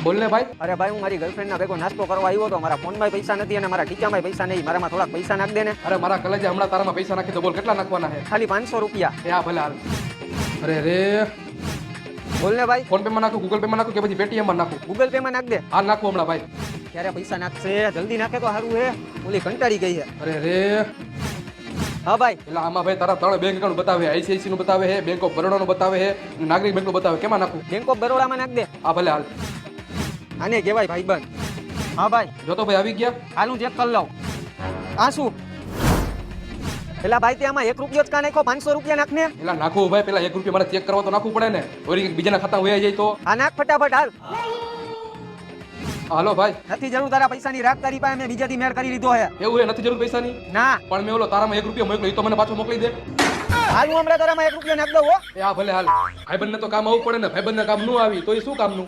બોલ ને ભાઈ. અરે ભાઈ હું મારી ગર્લફ્રેન્ડના ભેગો નાસ્તો કરવા આવ્યો તો મારા ફોનમાં પૈસા નથી અને મારા ટીચામાં પૈસા નહીં. મારામાં થોડાક પૈસા નાખ દે ને. અરે મારા કલેજે હમણાં તારામાં પૈસા નાખી દો. બોલ કેટલા નાખવાના છે? ખાલી 500 રૂપિયા. એ હા ભલે હાલ. અરે રે બોલ ને ભાઈ. ફોન પે માં નાખું, ગૂગલ પે માં નાખું કે પછી પેટીએમ માં નાખું? ગૂગલ પે માં નાખ દે. હા નાખું હમણાં ભાઈ. ક્યારે પૈસા નાખશે? જલ્દી નાખે તો સારું હે. ઓલી કંટાળી ગઈ છે. અરે રે હા ભાઈ. એટલે આમાં ભાઈ તારા 3 બેંક એકાઉન્ટ બતાવે. આઈસીઆઈસી નું બતાવે છે, બેંક ઓફ બરોડા નું બતાવે છે, નાગરિક બેંક નું બતાવે. કેમાં નાખું? બેંક ઓફ બરોડામાં નાખ દે. હા ભલે હાલ. આને કહેવાય ભાઈબંધ. હા ભાઈ. જો તો ભાઈ આવી ગયા. હાલ હું ચેક કરી લઉં. આ શું? પેલા ભાઈ તે આમાં 1 રૂપિયો જ કા નાખ્યો? 500 રૂપિયા નાખ ને. એલા નાખવું ભાઈ, પેલા 1 રૂપિયા મારે ચેક કરવા તો નાખવું પડે ને. ઓરી બીજાના ખાતામાં વયા જાય તો. આ નાખ ફટાફટ હાલ. હાલો ભાઈ. નથી જરૂર તારા પૈસાની. રાખ તારી પાસે મેં બીજાથી મેળ કરી લીધો હે. એવું હે? નથી જરૂર પૈસાની? ના. પણ મેં ઓલો તારામાં 1 રૂપિયો મોકલ્યો, ઈ તો મને પાછો મોકલી દે. હાલ હું હમણાં તારામાં 1 રૂપિયો નાખ દઉં હો. એ હા ભલે હાલ. ભાઈબંધને તો કામ આવવું પડે ને. ભાઈબંધને કામ ન આવી તો એ શું કામનું?